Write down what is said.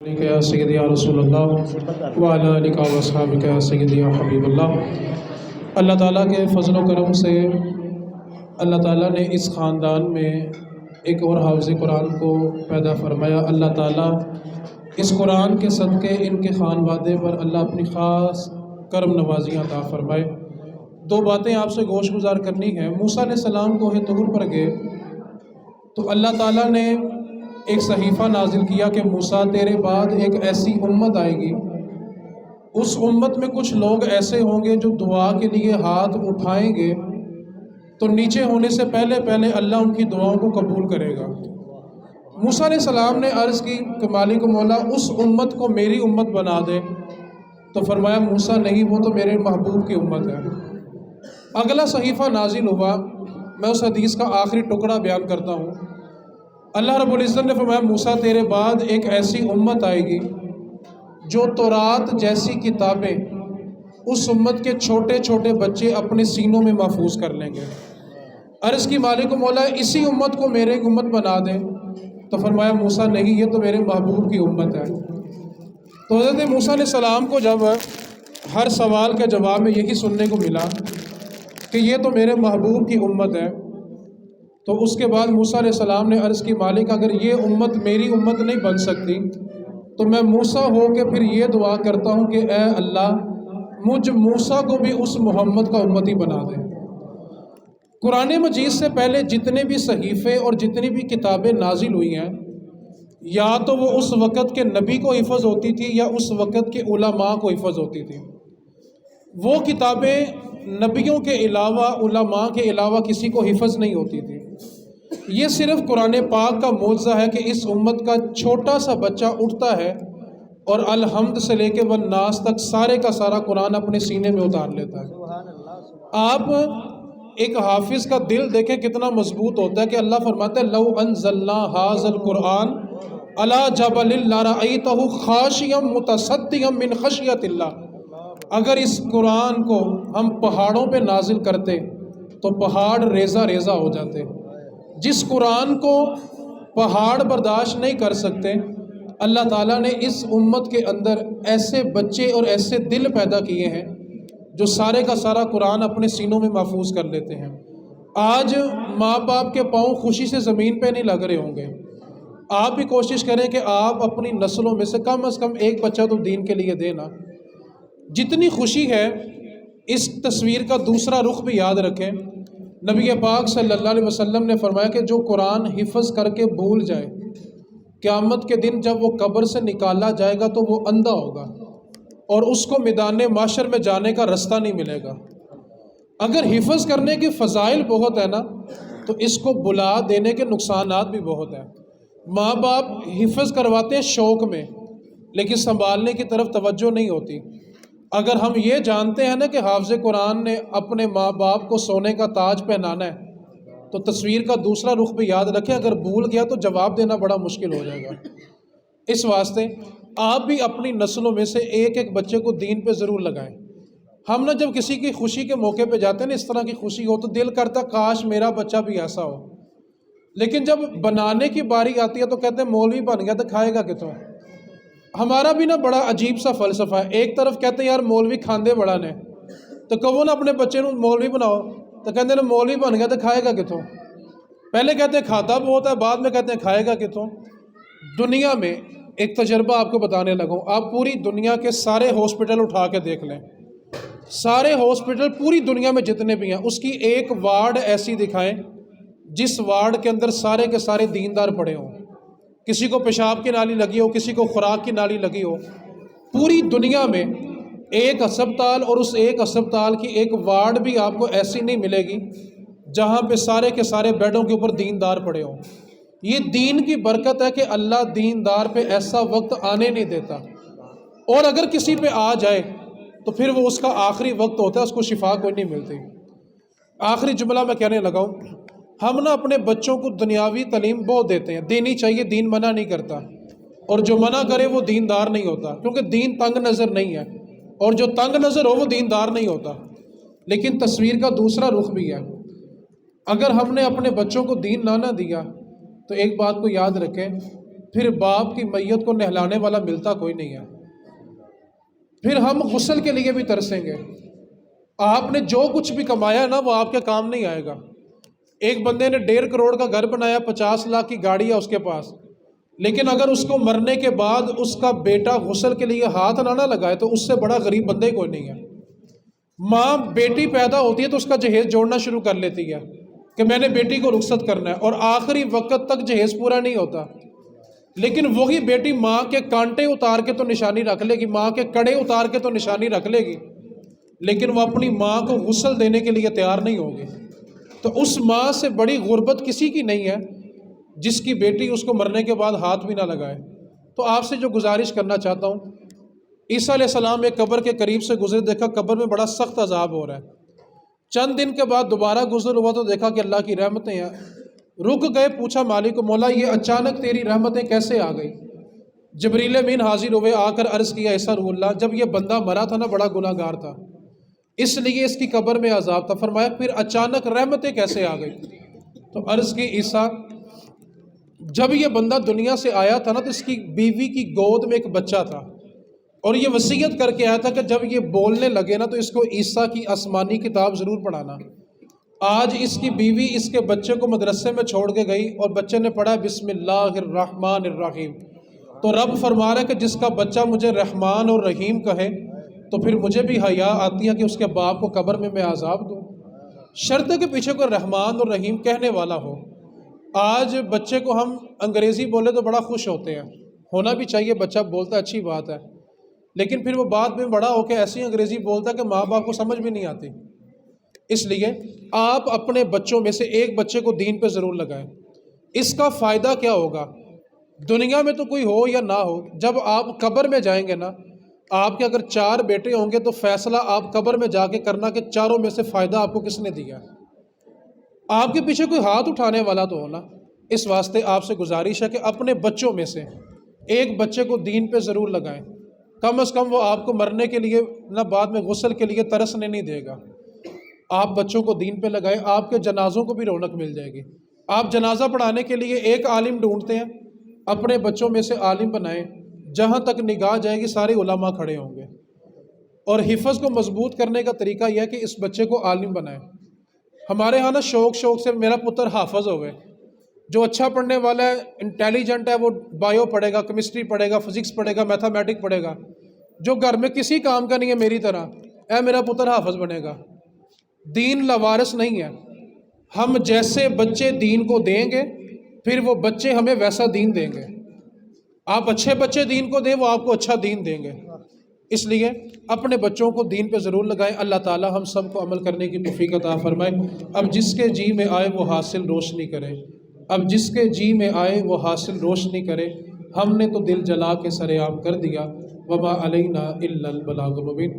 یا سیدی یا رسول اللہ وعلی آلک و اصحابک یا سیدی یا حبیب اللہ۔ اللہ تعالیٰ کے فضل و کرم سے اللہ تعالیٰ نے اس خاندان میں ایک اور حافظ قرآن کو پیدا فرمایا۔ اللہ تعالیٰ اس قرآن کے صدقے ان کے خانوادے پر اللہ اپنی خاص کرم نوازیاں عطا فرمائے۔ دو باتیں آپ سے گوش گزار کرنی ہیں۔ موسیٰ علیہ السلام کوہ طور پر گئے تو اللہ تعالیٰ نے ایک صحیفہ نازل کیا کہ موسیٰ تیرے بعد ایک ایسی امت آئے گی، اس امت میں کچھ لوگ ایسے ہوں گے جو دعا کے لیے ہاتھ اٹھائیں گے تو نیچے ہونے سے پہلے اللہ ان کی دعاؤں کو قبول کرے گا۔ موسیٰ علیہ السلام نے عرض کی کہ مالک مولا اس امت کو میری امت بنا دے، تو فرمایا موسیٰ نہیں، وہ تو میرے محبوب کی امت ہے۔ اگلا صحیفہ نازل ہوا، میں اس حدیث کا آخری ٹکڑا بیان کرتا ہوں۔ اللہ رب العزت نے فرمایا موسیٰ تیرے بعد ایک ایسی امت آئے گی جو تورات جیسی کتابیں اس امت کے چھوٹے چھوٹے بچے اپنے سینوں میں محفوظ کر لیں گے۔ عرض کی مالک مولا اسی امت کو میرے امت بنا دے، تو فرمایا موسیٰ نہیں، یہ تو میرے محبوب کی امت ہے۔ تو حضرت موسیٰ علیہ السلام کو جب ہر سوال کے جواب میں یہی سننے کو ملا کہ یہ تو میرے محبوب کی امت ہے، تو اس کے بعد موسیٰ علیہ السلام نے عرض کی مالک اگر یہ امت میری امت نہیں بن سکتی تو میں موسیٰ ہو کے پھر یہ دعا کرتا ہوں کہ اے اللہ مجھ موسیٰ کو بھی اس محمد کا امتی بنا دے۔ قرآن مجید سے پہلے جتنے بھی صحیفے اور جتنی بھی کتابیں نازل ہوئی ہیں، یا تو وہ اس وقت کے نبی کو حفظ ہوتی تھی یا اس وقت کے علماء کو حفظ ہوتی تھی۔ وہ کتابیں نبیوں کے علاوہ، علماء کے علاوہ کسی کو حفظ نہیں ہوتی تھی۔ یہ صرف قرآن پاک کا معجزہ ہے کہ اس امت کا چھوٹا سا بچہ اٹھتا ہے اور الحمد سے لے کے والناس تک سارے کا سارا قرآن اپنے سینے میں اتار لیتا ہے۔ آپ ایک حافظ کا دل دیکھیں کتنا مضبوط ہوتا ہے کہ اللہ فرماتا ہے لو انزلنا ھذا القرآن علی جبل لرأیتہ خاشعا متصدعا من خشیۃ اللہ۔ اگر اس قرآن کو ہم پہاڑوں پہ نازل کرتے تو پہاڑ ریزہ ریزہ ہو جاتے۔ جس قرآن کو پہاڑ برداشت نہیں کر سکتے، اللہ تعالیٰ نے اس امت کے اندر ایسے بچے اور ایسے دل پیدا کیے ہیں جو سارے کا سارا قرآن اپنے سینوں میں محفوظ کر لیتے ہیں۔ آج ماں باپ کے پاؤں خوشی سے زمین پہ نہیں لگ رہے ہوں گے۔ آپ بھی کوشش کریں کہ آپ اپنی نسلوں میں سے کم ایک بچہ تو دین کے لیے دینا۔ جتنی خوشی ہے اس تصویر کا دوسرا رخ بھی یاد رکھیں۔ نبی پاک صلی اللہ علیہ وسلم نے فرمایا کہ جو قرآن حفظ کر کے بھول جائے، قیامت کے دن جب وہ قبر سے نکالا جائے گا تو وہ اندھا ہوگا اور اس کو میدان محشر میں جانے کا رستہ نہیں ملے گا۔ اگر حفظ کرنے کے فضائل بہت ہے نا، تو اس کو بلا دینے کے نقصانات بھی بہت ہیں۔ ماں باپ حفظ کرواتے ہیں شوق میں، لیکن سنبھالنے کی طرف توجہ نہیں ہوتی۔ اگر ہم یہ جانتے ہیں نا کہ حافظ قرآن نے اپنے ماں باپ کو سونے کا تاج پہنانا ہے، تو تصویر کا دوسرا رخ بھی یاد رکھیں، اگر بھول گیا تو جواب دینا بڑا مشکل ہو جائے گا۔ اس واسطے آپ بھی اپنی نسلوں میں سے ایک ایک بچے کو دین پہ ضرور لگائیں۔ ہم نہ جب کسی کی خوشی کے موقع پہ جاتے ہیں نا، اس طرح کی خوشی ہو تو دل کرتا کاش میرا بچہ بھی ایسا ہو، لیکن جب بنانے کی باری آتی ہے تو کہتے ہیں مولوی بن گیا تو کھائے گا کتوں۔ ہمارا بھی نا بڑا عجیب سا فلسفہ ہے۔ ایک طرف کہتے ہیں یار مولوی کھاندے بڑا نے، تو کہو نا اپنے بچے نو مولوی بناؤ، تو کہتے ہیں مولوی بن گیا تو کھائے گا کتوں۔ پہلے کہتے ہیں کھاتا بہت ہے، بعد میں کہتے ہیں کھائے گا کتوں۔ دنیا میں ایک تجربہ آپ کو بتانے لگا ہوں، آپ پوری دنیا کے سارے ہاسپٹل اٹھا کے دیکھ لیں، سارے ہاسپٹل پوری دنیا میں جتنے بھی ہیں، اس کی ایک وارڈ ایسی دکھائیں جس وارڈ کے اندر سارے کے سارے دیندار پڑے ہوں، کسی کو پیشاب کی نالی لگی ہو، کسی کو خوراک کی نالی لگی ہو۔ پوری دنیا میں ایک ہسپتال اور اس ایک ہسپتال کی ایک وارڈ بھی آپ کو ایسی نہیں ملے گی جہاں پہ سارے کے سارے بیڈوں کے اوپر دیندار پڑے ہوں۔ یہ دین کی برکت ہے کہ اللہ دیندار پہ ایسا وقت آنے نہیں دیتا، اور اگر کسی پہ آ جائے تو پھر وہ اس کا آخری وقت ہوتا ہے، اس کو شفا کوئی نہیں ملتی۔ آخری جملہ میں کہنے لگا ہوں، ہم نا اپنے بچوں کو دنیاوی تعلیم بہت دیتے ہیں، دینی چاہیے، دین منع نہیں کرتا، اور جو منع کرے وہ دیندار نہیں ہوتا، کیونکہ دین تنگ نظر نہیں ہے، اور جو تنگ نظر ہو وہ دیندار نہیں ہوتا۔ لیکن تصویر کا دوسرا رخ بھی ہے۔ اگر ہم نے اپنے بچوں کو دین نہ دیا تو ایک بات کو یاد رکھیں پھر باپ کی میت کو نہلانے والا ملتا کوئی نہیں ہے، پھر ہم غسل کے لیے بھی ترسیں گے۔ آپ نے جو کچھ بھی کمایا نا وہ آپ کے کام نہیں آئے گا۔ ایک بندے نے 1.5 کروڑ کا گھر بنایا، 50 لاکھ کی گاڑی ہے اس کے پاس، لیکن اگر اس کو مرنے کے بعد اس کا بیٹا غسل کے لیے ہاتھ نہ لگائے تو اس سے بڑا غریب بندہ ہی کوئی نہیں ہے۔ ماں بیٹی پیدا ہوتی ہے تو اس کا جہیز جوڑنا شروع کر لیتی ہے کہ میں نے بیٹی کو رخصت کرنا ہے، اور آخری وقت تک جہیز پورا نہیں ہوتا، لیکن وہی بیٹی ماں کے کانٹے اتار کے تو نشانی رکھ لے گی، ماں کے کڑے اتار کے تو نشانی رکھ لے گی، لیکن وہ اپنی ماں کو غسل دینے کے لیے تیار نہیں ہوگی۔ تو اس ماں سے بڑی غربت کسی کی نہیں ہے جس کی بیٹی اس کو مرنے کے بعد ہاتھ بھی نہ لگائے۔ تو آپ سے جو گزارش کرنا چاہتا ہوں، عیسیٰ علیہ السلام ایک قبر کے قریب سے گزرے، دیکھا قبر میں بڑا سخت عذاب ہو رہا ہے۔ چند دن کے بعد دوبارہ گزر ہوا تو دیکھا کہ اللہ کی رحمتیں ہیں، رک گئے، پوچھا مالک کو، مولا یہ اچانک تیری رحمتیں کیسے آ گئی؟ جبریل امین حاضر ہوئے، آ کر عرض کیا عیسیٰ روح اللہ، جب یہ بندہ مرا تھا نا بڑا گناہ گار تھا، اس لیے اس کی قبر میں عذاب تھا۔ فرمایا پھر اچانک رحمتیں کیسے آ گئی؟ تو عرض کی عیسیٰ، جب یہ بندہ دنیا سے آیا تھا نا تو اس کی بیوی کی گود میں ایک بچہ تھا، اور یہ وصیت کر کے آیا تھا کہ جب یہ بولنے لگے نا تو اس کو عیسیٰ کی آسمانی کتاب ضرور پڑھانا۔ آج اس کی بیوی اس کے بچے کو مدرسے میں چھوڑ کے گئی اور بچے نے پڑھا بسم اللہ الرحمن الرحیم۔ تو رب فرما رہا ہے کہ جس کا بچہ مجھے رحمان اور رحیم کہے تو پھر مجھے بھی حیا آتی ہے کہ اس کے باپ کو قبر میں عذاب دوں، شرط ہے کہ پیچھے کوئی رحمان اور رحیم کہنے والا ہو۔ آج بچے کو ہم انگریزی بولے تو بڑا خوش ہوتے ہیں، ہونا بھی چاہیے، بچہ بولتا ہے اچھی بات ہے، لیکن پھر وہ بعد میں بڑا ہو کے ایسی انگریزی بولتا ہے کہ ماں باپ کو سمجھ بھی نہیں آتی۔ اس لیے آپ اپنے بچوں میں سے ایک بچے کو دین پہ ضرور لگائیں۔ اس کا فائدہ کیا ہوگا؟ دنیا میں تو کوئی ہو یا نہ ہو، جب آپ قبر میں جائیں گے نا، آپ کے اگر 4 بیٹے ہوں گے تو فیصلہ آپ قبر میں جا کے کرنا کہ چاروں میں سے فائدہ آپ کو کس نے دیا۔ آپ کے پیچھے کوئی ہاتھ اٹھانے والا تو ہونا۔ اس واسطے آپ سے گزارش ہے کہ اپنے بچوں میں سے ایک بچے کو دین پہ ضرور لگائیں، کم از کم وہ آپ کو مرنے کے لیے نہ بعد میں غسل کے لیے ترسنے نہیں دے گا۔ آپ بچوں کو دین پہ لگائیں، آپ کے جنازوں کو بھی رونق مل جائے گی۔ آپ جنازہ پڑھانے کے لیے ایک عالم ڈھونڈتے ہیں، اپنے بچوں میں سے عالم بنائیں، جہاں تک نگاہ جائے گی سارے علماء کھڑے ہوں گے۔ اور حفظ کو مضبوط کرنے کا طریقہ یہ ہے کہ اس بچے کو عالم بنائیں۔ ہمارے ہاں نا شوق سے میرا پتر حافظ ہوئے، جو اچھا پڑھنے والا ہے، انٹیلیجنٹ ہے، وہ بایو پڑھے گا، کیمسٹری پڑھے گا، فزکس پڑھے گا، میتھمیٹک پڑھے گا۔ جو گھر میں کسی کام کا نہیں ہے میری طرح، اے میرا پتر حافظ بنے گا۔ دین لاوارث نہیں ہے، ہم جیسے بچے دین کو دیں گے پھر وہ بچے ہمیں ویسا دین دیں گے۔ آپ اچھے بچے دین کو دیں، وہ آپ کو اچھا دین دیں گے۔ اس لیے اپنے بچوں کو دین پہ ضرور لگائیں۔ اللہ تعالی ہم سب کو عمل کرنے کی توفیق عطا فرمائے۔ اب جس کے جی میں آئے وہ حاصل روشنی کرے، اب جس کے جی میں آئے وہ حاصل روشنی کرے۔ ہم نے تو دل جلا کے سر عام کر دیا، وما علینا الا البلاغ المبین۔